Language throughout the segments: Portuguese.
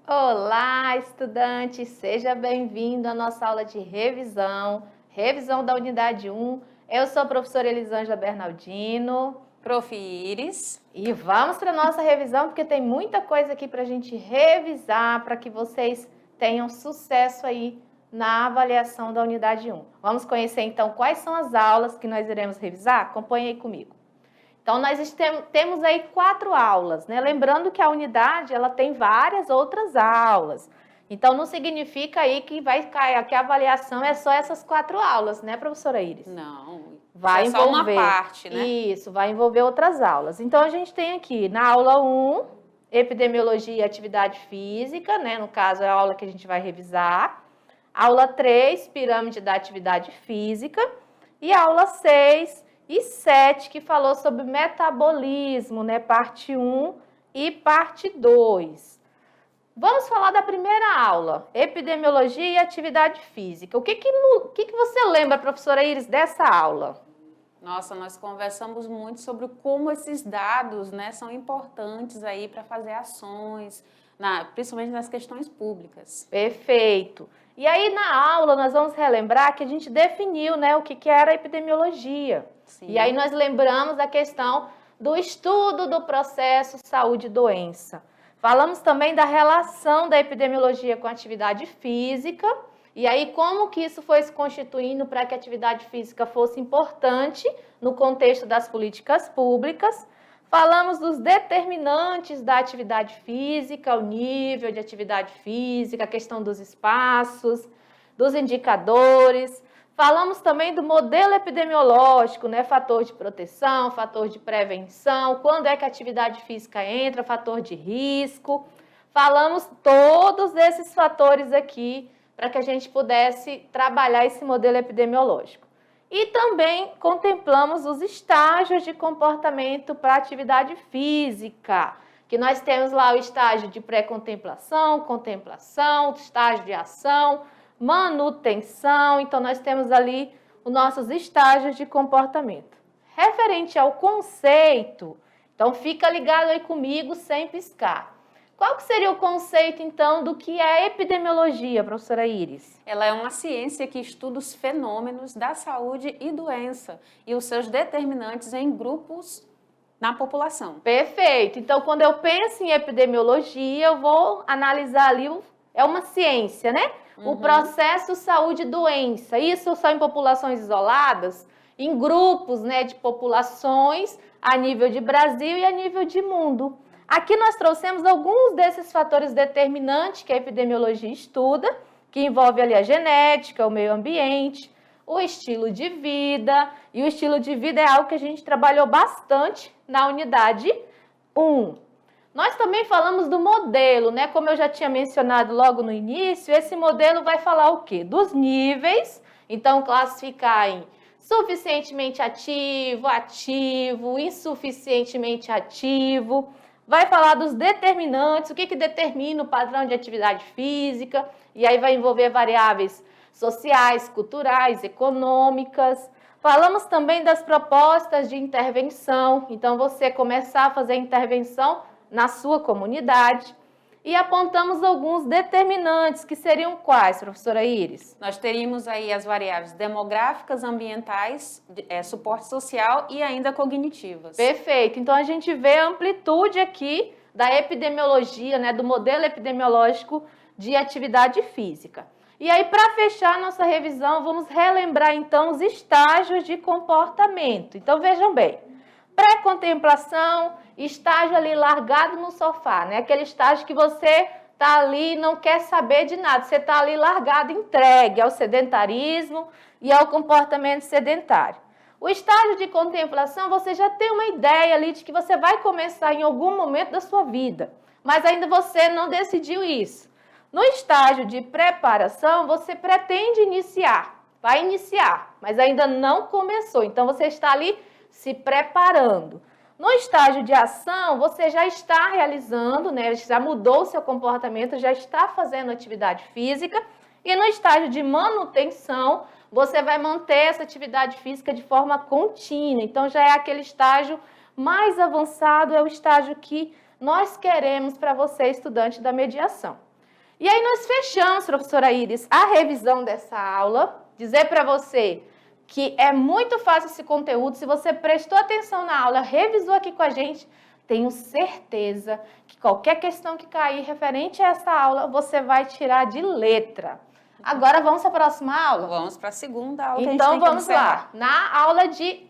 Olá, estudante! Seja bem-vindo à nossa aula de revisão da unidade 1. Eu sou a professora Elisângela Bernardino. Prof. Iris. E vamos para a nossa revisão, porque tem muita coisa aqui para a gente revisar, para que vocês tenham sucesso aí na avaliação da unidade 1. Vamos conhecer, então, quais são as aulas que nós iremos revisar? Acompanhe aí comigo. Então, nós temos aí 4 aulas, né? Lembrando que a unidade, ela tem várias outras aulas. Então, não significa aí que vai cair, que a avaliação é só essas 4 aulas, né, professora Iris? Não, vai é envolver, só uma parte, né? Isso, vai envolver outras aulas. Então, a gente tem aqui, na aula 1, epidemiologia e atividade física, né? No caso, é a aula que a gente vai revisar. Aula 3, pirâmide da atividade física. E aula 6 e 7, que falou sobre metabolismo, né? Parte 1 e parte 2. Vamos falar da primeira aula, epidemiologia e atividade física. O que você lembra, professora Iris, dessa aula? Nossa, nós conversamos muito sobre como esses dados, né, são importantes aí para fazer ações, principalmente nas questões públicas. Perfeito. E aí, na aula, nós vamos relembrar que a gente definiu, né, o que era a epidemiologia. Sim. E aí, nós lembramos da questão do estudo do processo saúde e doença. Falamos também da relação da epidemiologia com a atividade física. E aí, como que isso foi se constituindo para que a atividade física fosse importante no contexto das políticas públicas. Falamos dos determinantes da atividade física, o nível de atividade física, a questão dos espaços, dos indicadores. Falamos também do modelo epidemiológico, né? Fator de proteção, fator de prevenção, quando é que a atividade física entra, fator de risco. Falamos todos esses fatores aqui para que a gente pudesse trabalhar esse modelo epidemiológico. E também contemplamos os estágios de comportamento para atividade física, que nós temos lá o estágio de pré-contemplação, contemplação, estágio de ação, manutenção. Então, nós temos ali os nossos estágios de comportamento. Referente ao conceito, então fica ligado aí comigo sem piscar. Qual que seria o conceito, então, do que é a epidemiologia, professora Iris? Ela é uma ciência que estuda os fenômenos da saúde e doença e os seus determinantes em grupos na população. Perfeito. Então, quando eu penso em epidemiologia, eu vou analisar ali, é uma ciência, né? O processo saúde e doença. Isso só em populações isoladas, em grupos, né, de populações a nível de Brasil e a nível de mundo. Aqui nós trouxemos alguns desses fatores determinantes que a epidemiologia estuda, que envolve ali a genética, o meio ambiente, o estilo de vida. E o estilo de vida é algo que a gente trabalhou bastante na unidade 1. Nós também falamos do modelo, né? Como eu já tinha mencionado logo no início, esse modelo vai falar o quê? Dos níveis, então classificar em suficientemente ativo, ativo, insuficientemente ativo. Vai falar dos determinantes, o que determina o padrão de atividade física, e aí vai envolver variáveis sociais, culturais, econômicas. Falamos também das propostas de intervenção, então você começar a fazer intervenção na sua comunidade. E apontamos alguns determinantes, que seriam quais, professora Iris? Nós teríamos aí as variáveis demográficas, ambientais, suporte social e ainda cognitivas. Perfeito. Então, a gente vê a amplitude aqui da epidemiologia, né, do modelo epidemiológico de atividade física. E aí, para fechar nossa revisão, vamos relembrar, então, os estágios de comportamento. Então, vejam bem. Pré-contemplação, estágio ali largado no sofá, né? Aquele estágio que você tá ali e não quer saber de nada. Você tá ali largado, entregue ao sedentarismo e ao comportamento sedentário. O estágio de contemplação, você já tem uma ideia ali de que você vai começar em algum momento da sua vida, mas ainda você não decidiu isso. No estágio de preparação, você pretende iniciar, vai iniciar, mas ainda não começou. Então, você está ali se preparando. No estágio de ação, você já está realizando, né? Já mudou o seu comportamento, já está fazendo atividade física. E no estágio de manutenção, você vai manter essa atividade física de forma contínua. Então, já é aquele estágio mais avançado, é o estágio que nós queremos para você, estudante da mediação. E aí nós fechamos, professora Iris, a revisão dessa aula, dizer para você que é muito fácil esse conteúdo, se você prestou atenção na aula, revisou aqui com a gente, tenho certeza que qualquer questão que cair referente a essa aula, você vai tirar de letra. Agora vamos para a próxima aula? Vamos para a segunda aula. Então vamos lá, na aula de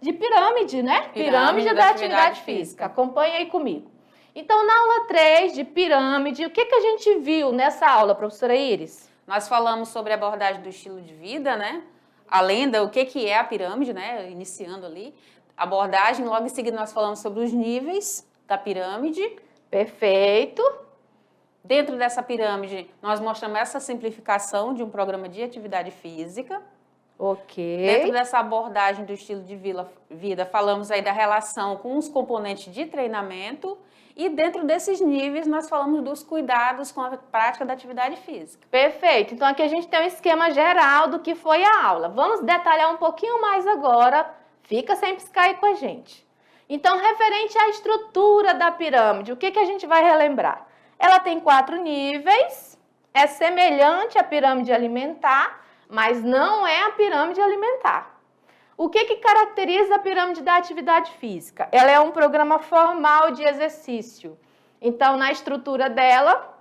pirâmide, né? Pirâmide da atividade física. Acompanha aí comigo. Então, na aula 3 de pirâmide, o que a gente viu nessa aula, professora Iris? Nós falamos sobre a abordagem do estilo de vida, né? Além do que é a pirâmide, né? Iniciando ali. Abordagem, logo em seguida nós falamos sobre os níveis da pirâmide. Perfeito. Dentro dessa pirâmide, nós mostramos essa simplificação de um programa de atividade física. Ok. Dentro dessa abordagem do estilo de vida, falamos aí da relação com os componentes de treinamento. E dentro desses níveis, nós falamos dos cuidados com a prática da atividade física. Perfeito. Então, aqui a gente tem um esquema geral do que foi a aula. Vamos detalhar um pouquinho mais agora. Fica sem piscar aí com a gente. Então, referente à estrutura da pirâmide, o que a gente vai relembrar? Ela tem 4 níveis, é semelhante à pirâmide alimentar, mas não é a pirâmide alimentar. O que caracteriza a pirâmide da atividade física? Ela é um programa formal de exercício. Então, na estrutura dela,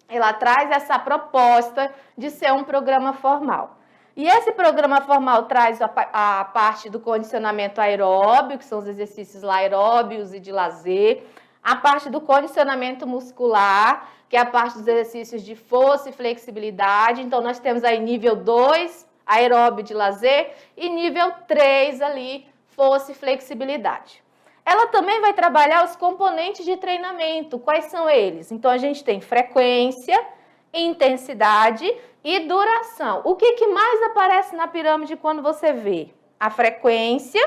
ela traz essa proposta de ser um programa formal. E esse programa formal traz a parte do condicionamento aeróbio, que são os exercícios lá aeróbios e de lazer, a parte do condicionamento muscular, que é a parte dos exercícios de força e flexibilidade. Então, nós temos aí nível 2, aeróbio de lazer, e nível 3 ali, força e flexibilidade. Ela também vai trabalhar os componentes de treinamento. Quais são eles? Então, a gente tem frequência, intensidade e duração. O que mais aparece na pirâmide quando você vê? A frequência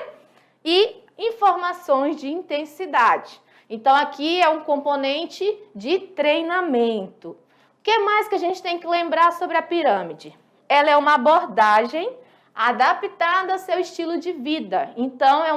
e informações de intensidade. Então, aqui é um componente de treinamento. O que mais que a gente tem que lembrar sobre a pirâmide? Ela é uma abordagem adaptada ao seu estilo de vida. Então, é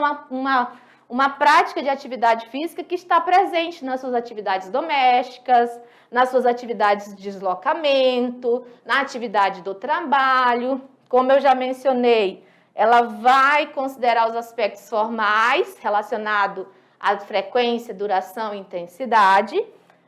uma prática de atividade física que está presente nas suas atividades domésticas, nas suas atividades de deslocamento, na atividade do trabalho. Como eu já mencionei, ela vai considerar os aspectos formais relacionados à frequência, duração e intensidade.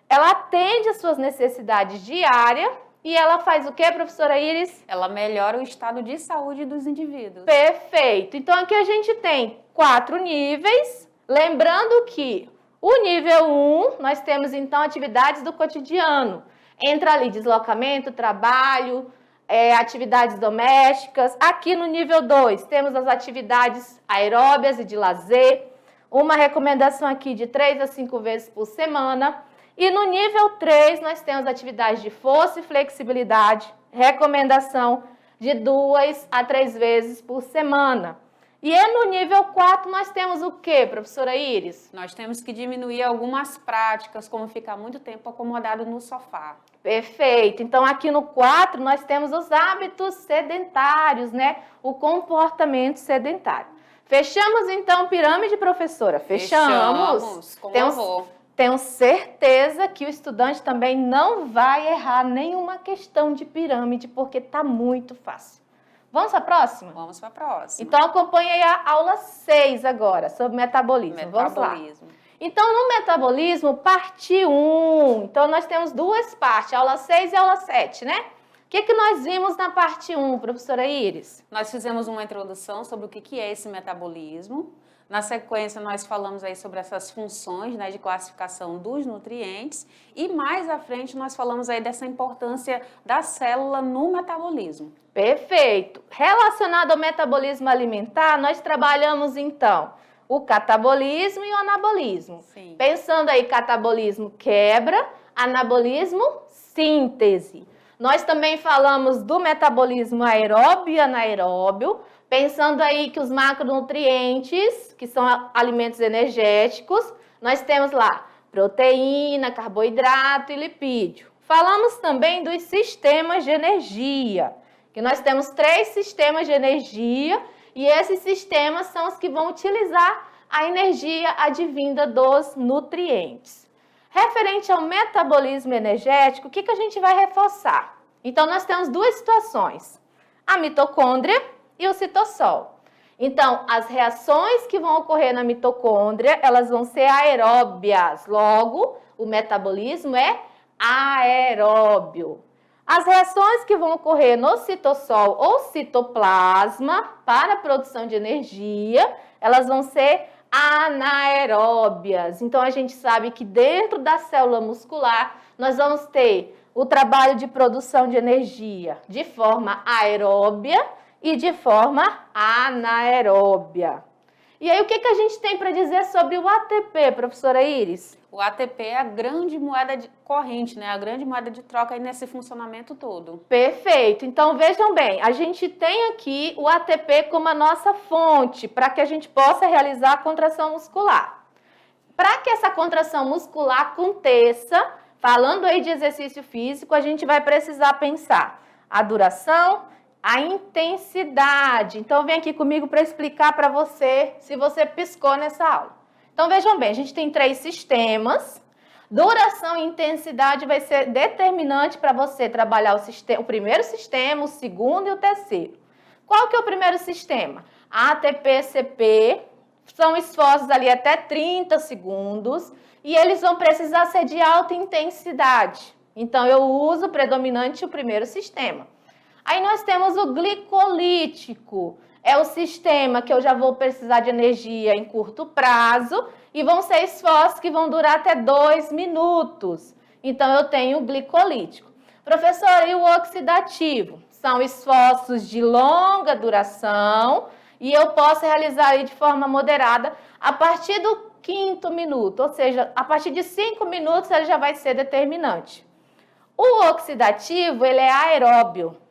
Ela atende às suas necessidades diárias. E ela faz o quê, professora Iris? Ela melhora o estado de saúde dos indivíduos. Perfeito. Então, aqui a gente tem 4 níveis. Lembrando que o nível 1, nós temos, então, atividades do cotidiano. Entra ali deslocamento, trabalho, atividades domésticas. Aqui no nível 2, temos as atividades aeróbias e de lazer. Uma recomendação aqui de 3 a 5 vezes por semana. E no nível 3, nós temos atividades de força e flexibilidade, recomendação de 2 a 3 vezes por semana. E no nível 4, nós temos o quê, professora Iris? Nós temos que diminuir algumas práticas, como ficar muito tempo acomodado no sofá. Perfeito. Então, aqui no 4, nós temos os hábitos sedentários, né? O comportamento sedentário. Fechamos, então, pirâmide, professora? Fechamos. Com louvor. Tenho certeza que o estudante também não vai errar nenhuma questão de pirâmide, porque está muito fácil. Vamos para a próxima? Vamos para a próxima. Então, acompanhe aí a aula 6 agora, sobre metabolismo. Vamos lá. Então, no metabolismo, parte 1. Então, nós temos 2 partes, aula 6 e aula 7, né? O que nós vimos na parte 1, professora Iris? Nós fizemos uma introdução sobre o que é esse metabolismo. Na sequência, nós falamos aí sobre essas funções, né, de classificação dos nutrientes. E mais à frente, nós falamos aí dessa importância da célula no metabolismo. Perfeito. Relacionado ao metabolismo alimentar, nós trabalhamos, então, o catabolismo e o anabolismo. Sim. Pensando aí, catabolismo quebra, anabolismo síntese. Nós também falamos do metabolismo aeróbio e anaeróbio, pensando aí que os macronutrientes, que são alimentos energéticos, nós temos lá proteína, carboidrato e lipídio. Falamos também dos sistemas de energia, que nós temos 3 sistemas de energia e esses sistemas são os que vão utilizar a energia advinda dos nutrientes. Referente ao metabolismo energético, o que a gente vai reforçar? Então, nós temos duas situações, a mitocôndria e o citossol. Então, as reações que vão ocorrer na mitocôndria, elas vão ser aeróbias, logo, o metabolismo é aeróbio. As reações que vão ocorrer no citossol ou citoplasma para a produção de energia, elas vão ser anaeróbias. Então, a gente sabe que dentro da célula muscular, nós vamos ter o trabalho de produção de energia de forma aeróbia e de forma anaeróbia. E aí, o que a gente tem para dizer sobre o ATP, professora Iris? O ATP é a grande moeda corrente, né? A grande moeda de troca aí nesse funcionamento todo. Perfeito. Então, vejam bem, a gente tem aqui o ATP como a nossa fonte para que a gente possa realizar a contração muscular. Para que essa contração muscular aconteça, falando aí de exercício físico, a gente vai precisar pensar a duração, a intensidade. Então, vem aqui comigo para explicar para você se você piscou nessa aula. Então, vejam bem, a gente tem 3 sistemas. Duração e intensidade vai ser determinante para você trabalhar o primeiro sistema, o segundo e o terceiro. Qual que é o primeiro sistema? ATP-CP, são esforços ali até 30 segundos e eles vão precisar ser de alta intensidade. Então, eu uso predominante o primeiro sistema. Aí nós temos o glicolítico, é o sistema que eu já vou precisar de energia em curto prazo e vão ser esforços que vão durar até 2 minutos. Então, eu tenho o glicolítico. Professora, e o oxidativo? São esforços de longa duração e eu posso realizar aí de forma moderada a partir do 5º minuto, ou seja, a partir de 5 minutos ele já vai ser determinante. O oxidativo, ele é aeróbio.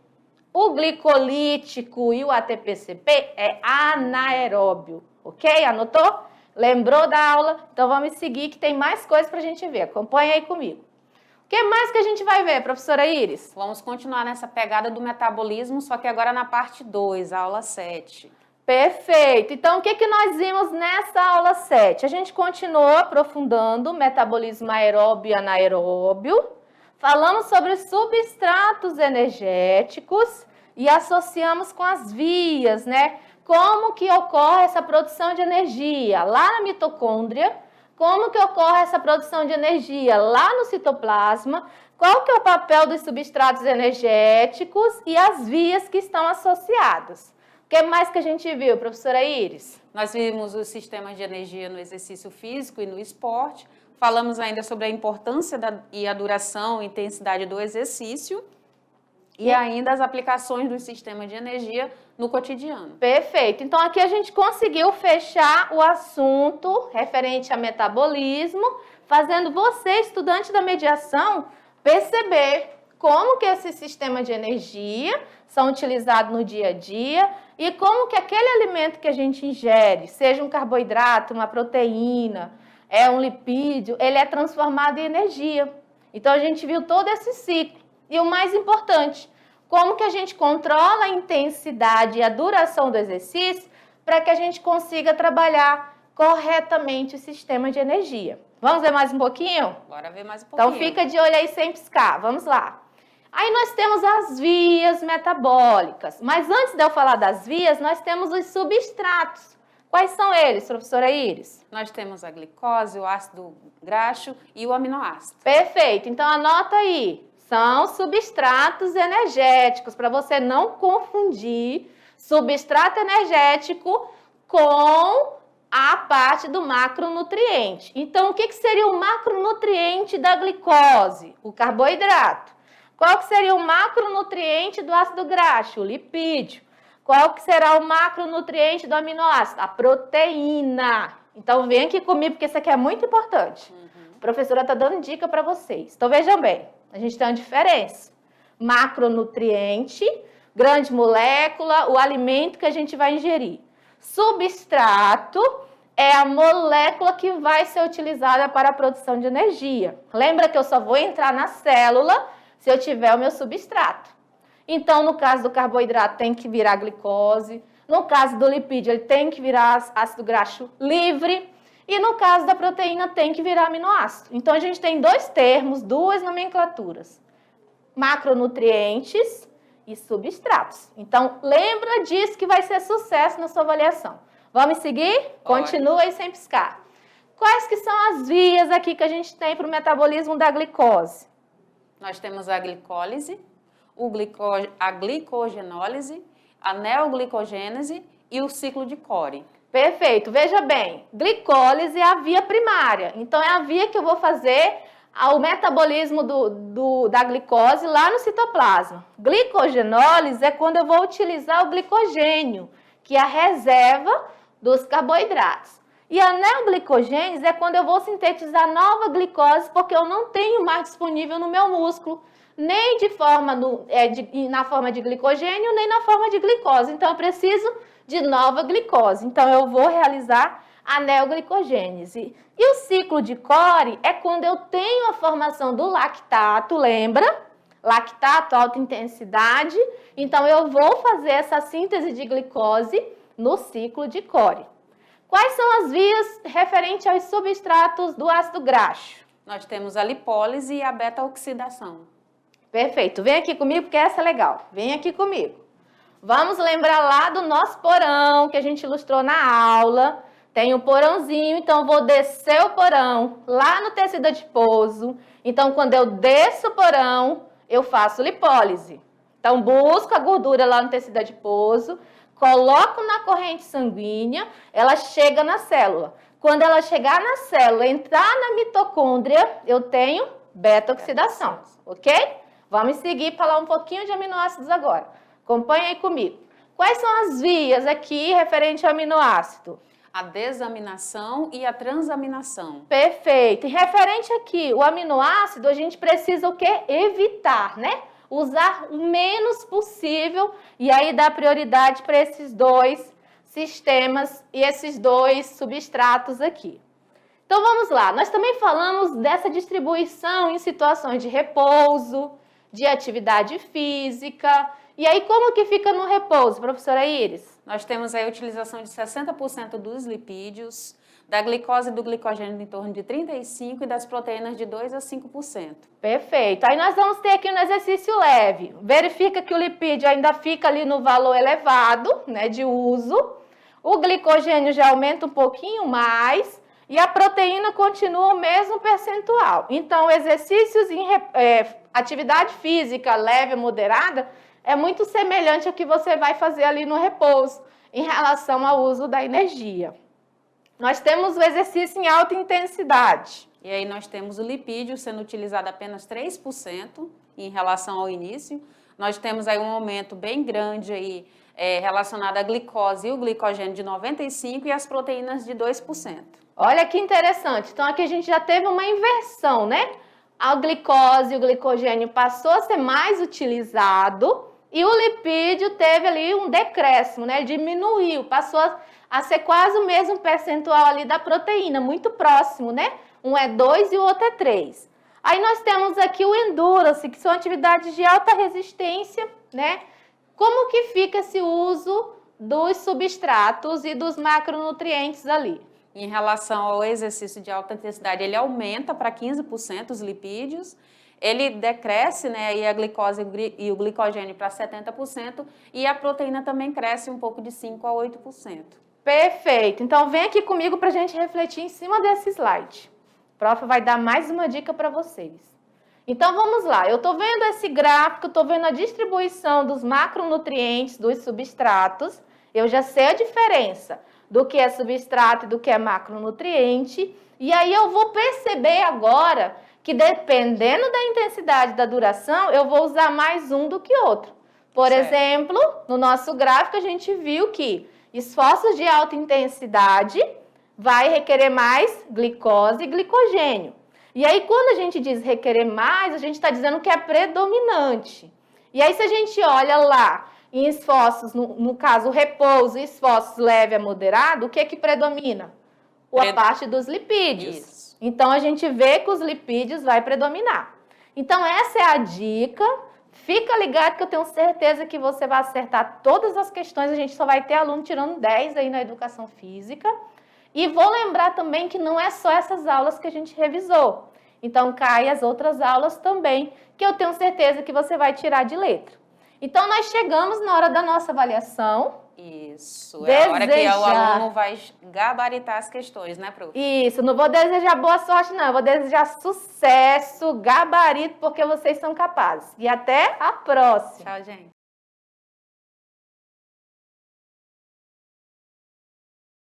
O glicolítico e o ATP-CP é anaeróbio, ok? Anotou? Lembrou da aula? Então vamos seguir que tem mais coisas para a gente ver. Acompanha aí comigo. O que mais que a gente vai ver, professora Iris? Vamos continuar nessa pegada do metabolismo, só que agora na parte 2, aula 7. Perfeito. Então, o que nós vimos nessa aula 7? A gente continuou aprofundando o metabolismo aeróbio e anaeróbio. Falamos sobre substratos energéticos e associamos com as vias, né? Como que ocorre essa produção de energia lá na mitocôndria, como que ocorre essa produção de energia lá no citoplasma, qual que é o papel dos substratos energéticos e as vias que estão associadas. O que mais que a gente viu, professora Iris? Nós vimos os sistemas de energia no exercício físico e no esporte. Falamos ainda sobre a importância e a duração e intensidade do exercício e ainda as aplicações do sistema de energia no cotidiano. Perfeito. Então, aqui a gente conseguiu fechar o assunto referente a metabolismo, fazendo você, estudante da mediação, perceber como que esse sistema de energia são utilizados no dia a dia e como que aquele alimento que a gente ingere, seja um carboidrato, uma proteína, um lipídio, ele é transformado em energia. Então, a gente viu todo esse ciclo. E o mais importante, como que a gente controla a intensidade e a duração do exercício para que a gente consiga trabalhar corretamente o sistema de energia. Vamos ver mais um pouquinho? Bora ver mais um pouquinho. Então, fica de olho aí sem piscar. Vamos lá. Aí nós temos as vias metabólicas. Mas antes de eu falar das vias, nós temos os substratos. Quais são eles, professora Iris? Nós temos a glicose, o ácido graxo e o aminoácido. Perfeito. Então, anota aí. São substratos energéticos, para você não confundir substrato energético com a parte do macronutriente. Então, o que seria o macronutriente da glicose? O carboidrato. Qual que seria o macronutriente do ácido graxo? O lipídio. Qual que será o macronutriente do aminoácido? A proteína. Então, vem aqui comigo, porque isso aqui é muito importante. A professora está dando dica para vocês. Então, vejam bem, a gente tem uma diferença. Macronutriente, grande molécula, o alimento que a gente vai ingerir. Substrato é a molécula que vai ser utilizada para a produção de energia. Lembra que eu só vou entrar na célula se eu tiver o meu substrato. Então, no caso do carboidrato, tem que virar glicose. No caso do lipídio, ele tem que virar ácido graxo livre. E no caso da proteína tem que virar aminoácido. Então a gente tem dois termos, duas nomenclaturas: macronutrientes e substratos. Então lembra disso que vai ser sucesso na sua avaliação. Vamos seguir? Continua aí sem piscar. Quais que são as vias aqui que a gente tem para o metabolismo da glicose? Nós temos a glicólise, a glicogenólise, a neoglicogênese e o ciclo de Cori. Perfeito. Veja bem, glicólise é a via primária. Então, é a via que eu vou fazer o metabolismo da glicose lá no citoplasma. Glicogenólise é quando eu vou utilizar o glicogênio, que é a reserva dos carboidratos. E a neoglicogênese é quando eu vou sintetizar nova glicose, porque eu não tenho mais disponível no meu músculo, nem na forma de glicogênio, nem na forma de glicose. Então, eu preciso de nova glicose. Então, eu vou realizar a neoglicogênese. E o ciclo de Cori é quando eu tenho a formação do lactato, lembra? Lactato, alta intensidade. Então, eu vou fazer essa síntese de glicose no ciclo de Cori. Quais são as vias referentes aos substratos do ácido graxo? Nós temos a lipólise e a beta-oxidação. Perfeito. Vem aqui comigo, porque essa é legal. Vem aqui comigo. Vamos lembrar lá do nosso porão, que a gente ilustrou na aula. Tem um porãozinho, então eu vou descer o porão lá no tecido adiposo. Então, quando eu desço o porão, eu faço lipólise. Então, busco a gordura lá no tecido adiposo, coloco na corrente sanguínea, ela chega na célula. Quando ela chegar na célula, entrar na mitocôndria, eu tenho beta-oxidação, ok? Vamos seguir para falar um pouquinho de aminoácidos agora. Acompanha aí comigo. Quais são as vias aqui referente ao aminoácido? A desaminação e a transaminação. Perfeito. E referente aqui, o aminoácido, a gente precisa o quê? Evitar, né? Usar o menos possível e aí dar prioridade para esses dois sistemas e esses dois substratos aqui. Então vamos lá, nós também falamos dessa distribuição em situações de repouso, de atividade física. E aí como que fica no repouso, professora Iris? Nós temos aí a utilização de 60% dos lipídios, da glicose e do glicogênio em torno de 35% e das proteínas de 2% a 5%. Perfeito. Aí nós vamos ter aqui um exercício leve. Verifica que o lipídio ainda fica ali no valor elevado, né, de uso. O glicogênio já aumenta um pouquinho mais e a proteína continua o mesmo percentual. Então, exercícios em atividade física leve e moderada é muito semelhante ao que você vai fazer ali no repouso em relação ao uso da energia. Nós temos o exercício em alta intensidade. E aí nós temos o lipídio sendo utilizado apenas 3% em relação ao início. Nós temos aí um aumento bem grande aí, relacionado à glicose e o glicogênio de 95% e as proteínas de 2%. Olha que interessante. Então aqui a gente já teve uma inversão, né? A glicose e o glicogênio passou a ser mais utilizado e o lipídio teve ali um decréscimo, né? Diminuiu, passou a ser quase o mesmo percentual ali da proteína, muito próximo, né? Um é 2 e o outro é 3. Aí nós temos aqui o endurance, que são atividades de alta resistência, né? Como que fica esse uso dos substratos e dos macronutrientes ali? Em relação ao exercício de alta intensidade, ele aumenta para 15% os lipídios, ele decresce, né, aí a glicose e o glicogênio para 70% e a proteína também cresce um pouco de 5% a 8%. Perfeito. Então, vem aqui comigo para a gente refletir em cima desse slide. O prof vai dar mais uma dica para vocês. Então, vamos lá. Eu estou vendo esse gráfico, estou vendo a distribuição dos macronutrientes, dos substratos. Eu já sei a diferença do que é substrato e do que é macronutriente. E aí, eu vou perceber agora que, dependendo da intensidade da duração, eu vou usar mais um do que outro. Por exemplo, no nosso gráfico, a gente viu que esforços de alta intensidade vai requerer mais glicose e glicogênio. E aí, quando a gente diz requerer mais, a gente está dizendo que é predominante. E aí, se a gente olha lá em esforços, no caso, repouso e esforços leve a moderado, o que é que predomina? A parte dos lipídios. Isso. Então, a gente vê que os lipídios vai predominar. Então, essa é a dica. Fica ligado que eu tenho certeza que você vai acertar todas as questões. A gente só vai ter aluno tirando 10 aí na educação física. E vou lembrar também que não é só essas aulas que a gente revisou. Então, cai as outras aulas também, que eu tenho certeza que você vai tirar de letra. Então, nós chegamos na hora da nossa avaliação. Isso, é a hora que o aluno vai gabaritar as questões, né, prof? Isso, não vou desejar boa sorte, não. Eu vou desejar sucesso, gabarito, porque vocês são capazes. E até a próxima. Tchau, gente.